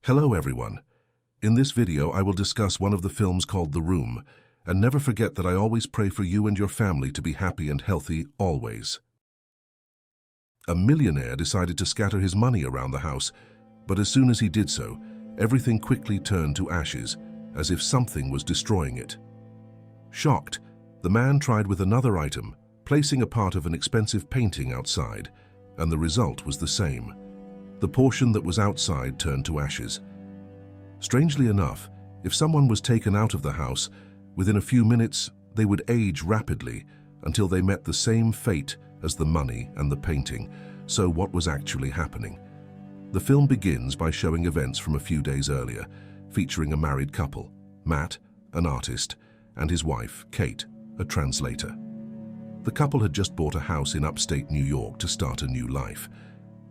Hello everyone. In this video I will discuss one of the films called The Room, and never forget that I always pray for you and your family to be happy and healthy always. A millionaire decided to scatter his money around the house, but as soon as he did so, everything quickly turned to ashes, as if something was destroying it. Shocked, the man tried with another item, placing a part of an expensive painting outside, and the result was the same. The portion that was outside turned to ashes. Strangely enough, if someone was taken out of the house, within a few minutes they would age rapidly until they met the same fate as the money and the painting. So what was actually happening? The film begins by showing events from a few days earlier, featuring a married couple, Matt, an artist, and his wife, Kate, a translator. The couple had just bought a house in upstate New York to start a new life.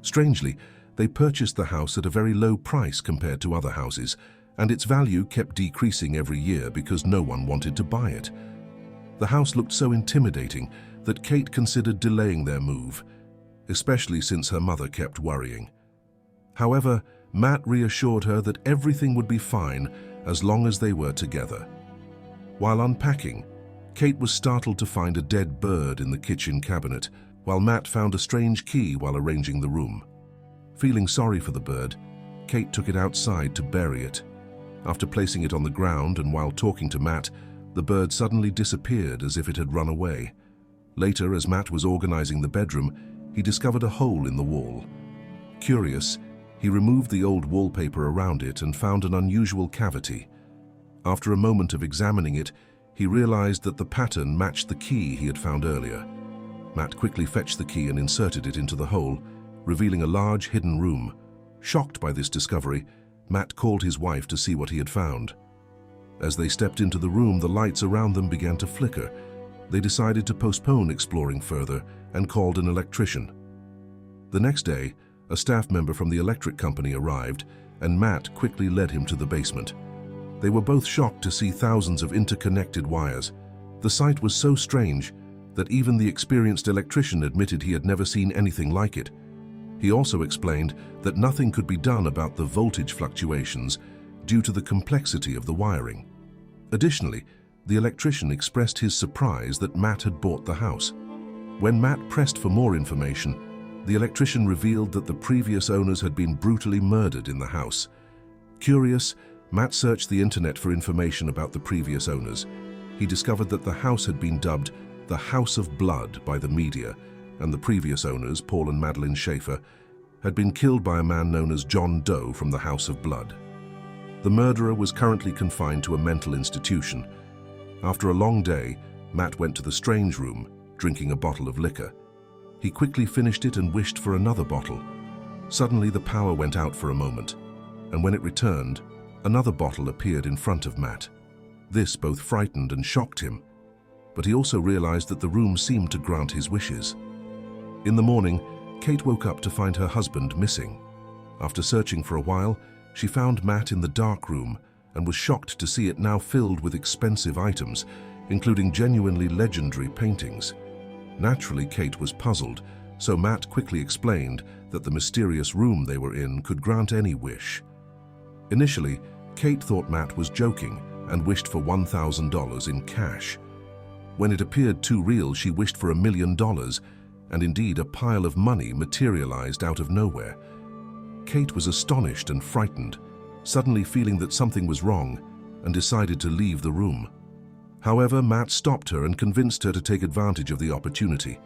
Strangely, they purchased the house at a very low price compared to other houses, and its value kept decreasing every year because no one wanted to buy it. The house looked so intimidating that Kate considered delaying their move, especially since her mother kept worrying. However, Matt reassured her that everything would be fine as long as they were together. While unpacking, Kate was startled to find a dead bird in the kitchen cabinet, while Matt found a strange key while arranging the room. Feeling sorry for the bird, Kate took it outside to bury it. After placing it on the ground and while talking to Matt, the bird suddenly disappeared as if it had run away. Later, as Matt was organizing the bedroom, he discovered a hole in the wall. Curious, he removed the old wallpaper around it and found an unusual cavity. After a moment of examining it, he realized that the pattern matched the key he had found earlier. Matt quickly fetched the key and inserted it into the hole, revealing a large hidden room. Shocked by this discovery, Matt called his wife to see what he had found. As they stepped into the room, the lights around them began to flicker. They decided to postpone exploring further and called an electrician. The next day, a staff member from the electric company arrived, and Matt quickly led him to the basement. They were both shocked to see thousands of interconnected wires. The sight was so strange that even the experienced electrician admitted he had never seen anything like it. He also explained that nothing could be done about the voltage fluctuations due to the complexity of the wiring. Additionally, the electrician expressed his surprise that Matt had bought the house. When Matt pressed for more information, the electrician revealed that the previous owners had been brutally murdered in the house. Curious, Matt searched the internet for information about the previous owners. He discovered that the house had been dubbed the House of Blood by the media, and the previous owners, Paul and Madeline Schaefer, had been killed by a man known as John Doe from the House of Blood. The murderer was currently confined to a mental institution. After a long day, Matt went to the strange room, drinking a bottle of liquor. He quickly finished it and wished for another bottle. Suddenly the power went out for a moment, and when it returned, another bottle appeared in front of Matt. This both frightened and shocked him, but he also realized that the room seemed to grant his wishes. In the morning, Kate woke up to find her husband missing. After searching for a while, she found Matt in the dark room and was shocked to see it now filled with expensive items, including genuinely legendary paintings. Naturally, Kate was puzzled, so Matt quickly explained that the mysterious room they were in could grant any wish. Initially, Kate thought Matt was joking and wished for $1,000 in cash. When it appeared too real, she wished for $1 million, and indeed a pile of money materialized out of nowhere. Kate was astonished and frightened, suddenly feeling that something was wrong, and decided to leave the room. However, Matt stopped her and convinced her to take advantage of the opportunity,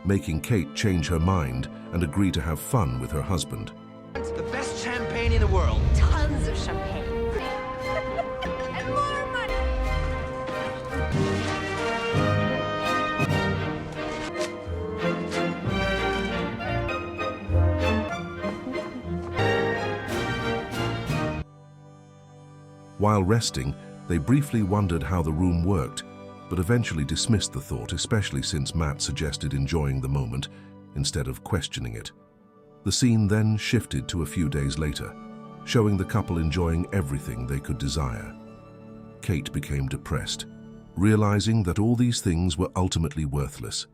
making Kate change her mind and agree to have fun with her husband. It's the best champagne in the world. Tons of champagne. And more money. While resting, they briefly wondered how the room worked, but eventually dismissed the thought, especially since Matt suggested enjoying the moment instead of questioning it. The scene then shifted to a few days later, showing the couple enjoying everything they could desire. Kate became depressed, realizing that all these things were ultimately worthless.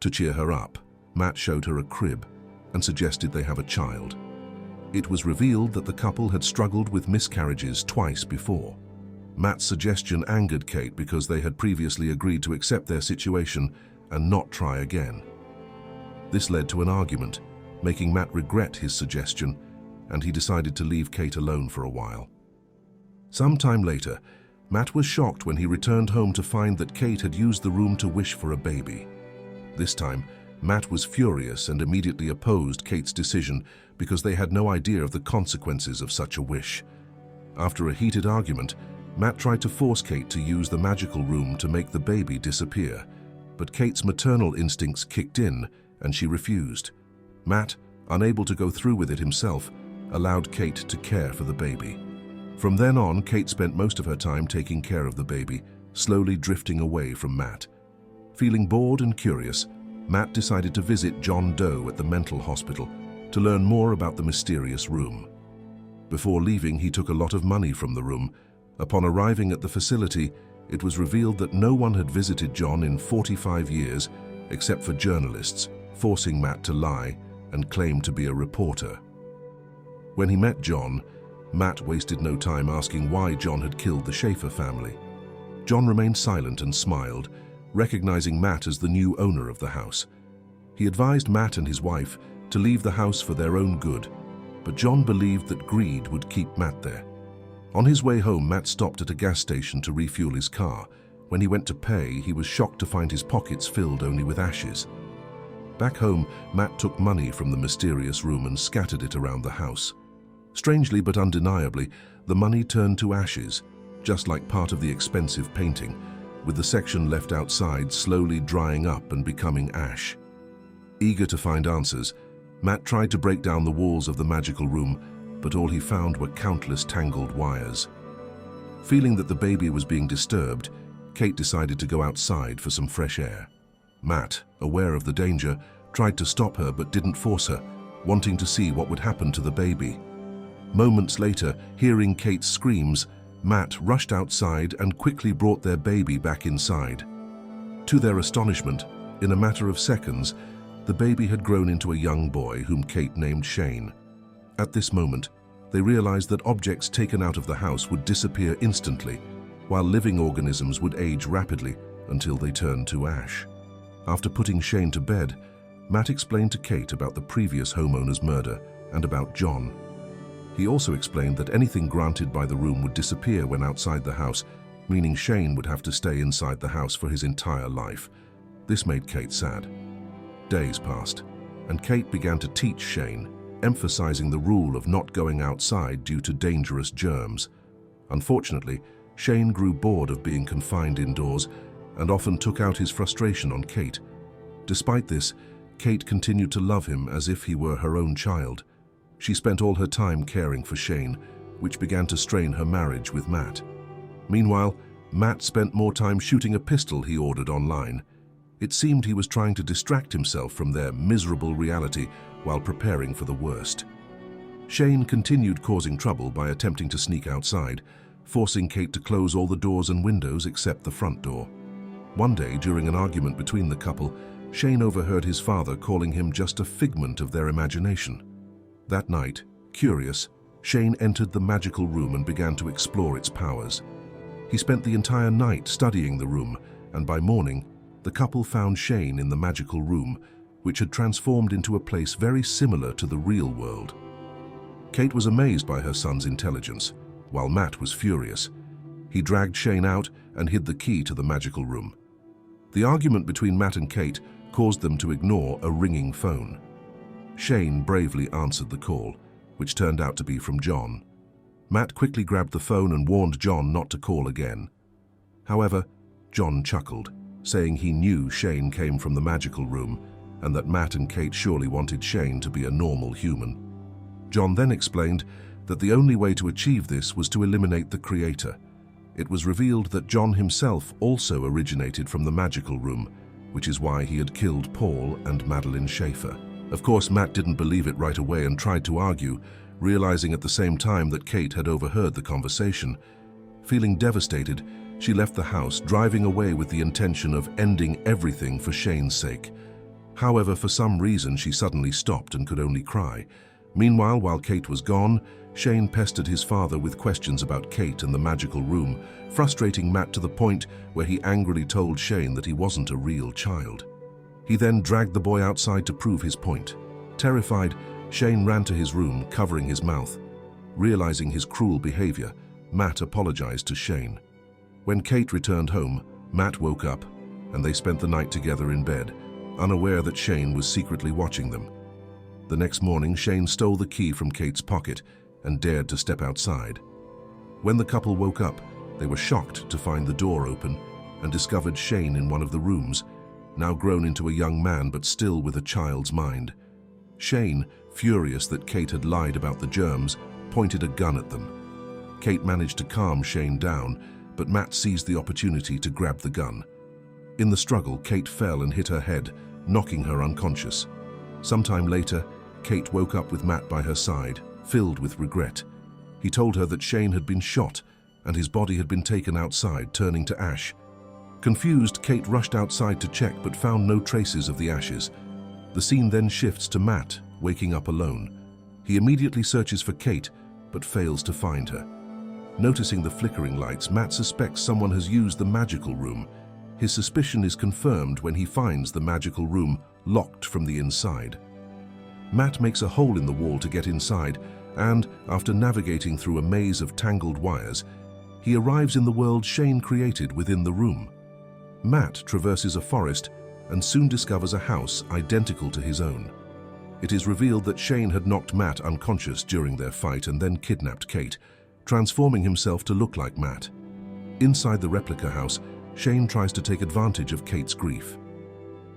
To cheer her up, Matt showed her a crib and suggested they have a child. It was revealed that the couple had struggled with miscarriages twice before. Matt's suggestion angered Kate because they had previously agreed to accept their situation and not try again. This led to an argument, making Matt regret his suggestion, and he decided to leave Kate alone for a while. Some time later, Matt was shocked when he returned home to find that Kate had used the room to wish for a baby. This time, Matt was furious and immediately opposed Kate's decision because they had no idea of the consequences of such a wish. After a heated argument, Matt tried to force Kate to use the magical room to make the baby disappear, but Kate's maternal instincts kicked in and she refused. Matt, unable to go through with it himself, allowed Kate to care for the baby. From then on, Kate spent most of her time taking care of the baby, slowly drifting away from Matt. Feeling bored and curious, Matt decided to visit John Doe at the mental hospital to learn more about the mysterious room. Before leaving, he took a lot of money from the room. Upon arriving at the facility, it was revealed that no one had visited John in 45 years except for journalists, forcing Matt to lie and claim to be a reporter. When he met John, Matt wasted no time asking why John had killed the Schaefer family. John remained silent and smiled, recognizing Matt as the new owner of the house. He advised Matt and his wife to leave the house for their own good, but John believed that greed would keep Matt there. On his way home, Matt stopped at a gas station to refuel his car. When he went to pay, he was shocked to find his pockets filled only with ashes. Back home, Matt took money from the mysterious room and scattered it around the house. Strangely but undeniably, the money turned to ashes, just like part of the expensive painting, with the section left outside slowly drying up and becoming ash. Eager to find answers, Matt tried to break down the walls of the magical room, but all he found were countless tangled wires. Feeling that the baby was being disturbed, Kate decided to go outside for some fresh air. Matt, aware of the danger, tried to stop her but didn't force her, wanting to see what would happen to the baby. Moments later, hearing Kate's screams, Matt rushed outside and quickly brought their baby back inside. To their astonishment, in a matter of seconds, the baby had grown into a young boy whom Kate named Shane. At this moment, they realized that objects taken out of the house would disappear instantly, while living organisms would age rapidly until they turned to ash. After putting Shane to bed, Matt explained to Kate about the previous homeowner's murder and about John. He also explained that anything granted by the room would disappear when outside the house, meaning Shane would have to stay inside the house for his entire life. This made Kate sad. Days passed, and Kate began to teach Shane, emphasizing the rule of not going outside due to dangerous germs. Unfortunately, Shane grew bored of being confined indoors and often took out his frustration on Kate. Despite this, Kate continued to love him as if he were her own child. She spent all her time caring for Shane, which began to strain her marriage with Matt. Meanwhile, Matt spent more time shooting a pistol he ordered online. It seemed he was trying to distract himself from their miserable reality while preparing for the worst. Shane continued causing trouble by attempting to sneak outside, forcing Kate to close all the doors and windows except the front door. One day, during an argument between the couple, Shane overheard his father calling him just a figment of their imagination. That night, curious, Shane entered the magical room and began to explore its powers. He spent the entire night studying the room, and by morning, the couple found Shane in the magical room, which had transformed into a place very similar to the real world. Kate was amazed by her son's intelligence, while Matt was furious. He dragged Shane out and hid the key to the magical room. The argument between Matt and Kate caused them to ignore a ringing phone. Shane bravely answered the call, which turned out to be from John. Matt quickly grabbed the phone and warned John not to call again. However, John chuckled, saying he knew Shane came from the magical room and that Matt and Kate surely wanted Shane to be a normal human. John then explained that the only way to achieve this was to eliminate the creator. It was revealed that John himself also originated from the magical room, which is why he had killed Paul and Madeline Schaefer. Of course, Matt didn't believe it right away and tried to argue, realizing at the same time that Kate had overheard the conversation. Feeling devastated, she left the house, driving away with the intention of ending everything for Shane's sake. However, for some reason, she suddenly stopped and could only cry, Meanwhile, while Kate was gone, Shane pestered his father with questions about Kate and the magical room, frustrating Matt to the point where he angrily told Shane that he wasn't a real child. He then dragged the boy outside to prove his point. Terrified, Shane ran to his room, covering his mouth. Realizing his cruel behavior, Matt apologized to Shane. When Kate returned home, Matt woke up, and they spent the night together in bed, unaware that Shane was secretly watching them. The next morning, Shane stole the key from Kate's pocket and dared to step outside. When the couple woke up, they were shocked to find the door open and discovered Shane in one of the rooms, now grown into a young man but still with a child's mind. Shane, furious that Kate had lied about the germs, pointed a gun at them. Kate managed to calm Shane down, but Matt seized the opportunity to grab the gun. In the struggle, Kate fell and hit her head, knocking her unconscious. Sometime later, Kate woke up with Matt by her side, filled with regret. He told her that Shane had been shot and his body had been taken outside, turning to ash. Confused, Kate rushed outside to check but found no traces of the ashes. The scene then shifts to Matt, waking up alone. He immediately searches for Kate, but fails to find her. Noticing the flickering lights, Matt suspects someone has used the magical room. His suspicion is confirmed when he finds the magical room locked from the inside. Matt makes a hole in the wall to get inside, and, after navigating through a maze of tangled wires, he arrives in the world Shane created within the room. Matt traverses a forest and soon discovers a house identical to his own. It is revealed that Shane had knocked Matt unconscious during their fight and then kidnapped Kate, transforming himself to look like Matt. Inside the replica house, Shane tries to take advantage of Kate's grief.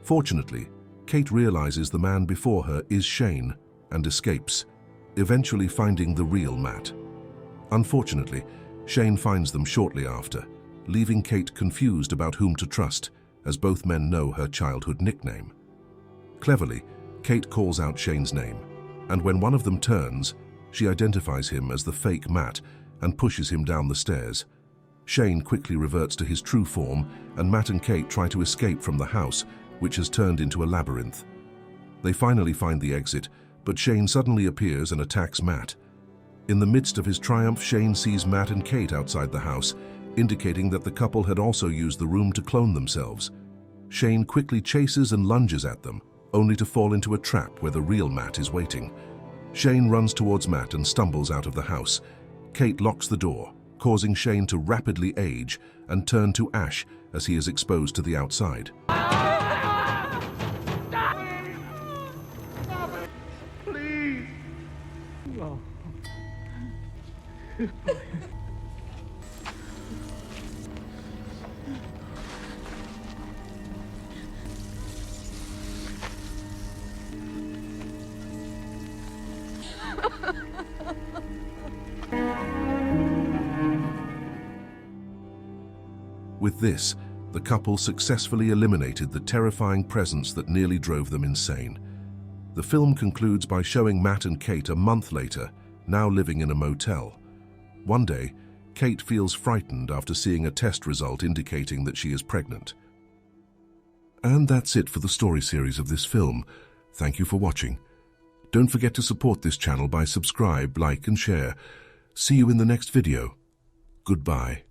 Fortunately, Kate realizes the man before her is Shane and escapes, eventually finding the real Matt. Unfortunately, Shane finds them shortly after, leaving Kate confused about whom to trust, as both men know her childhood nickname. Cleverly, Kate calls out Shane's name, and when one of them turns, she identifies him as the fake Matt and pushes him down the stairs. Shane quickly reverts to his true form, and Matt and Kate try to escape from the house, which has turned into a labyrinth. They finally find the exit, but Shane suddenly appears and attacks Matt. In the midst of his triumph, Shane sees Matt and Kate outside the house, indicating that the couple had also used the room to clone themselves. Shane quickly chases and lunges at them, only to fall into a trap where the real Matt is waiting. Shane runs towards Matt and stumbles out of the house. Kate locks the door, causing Shane to rapidly age and turn to ash as he is exposed to the outside. Please. With this, the couple successfully eliminated the terrifying presence that nearly drove them insane. The film concludes by showing Matt and Kate a month later, now living in a motel. One day, Kate feels frightened after seeing a test result indicating that she is pregnant. And that's it for the story series of this film. Thank you for watching. Don't forget to support this channel by subscribe, like and share. See you in the next video. Goodbye.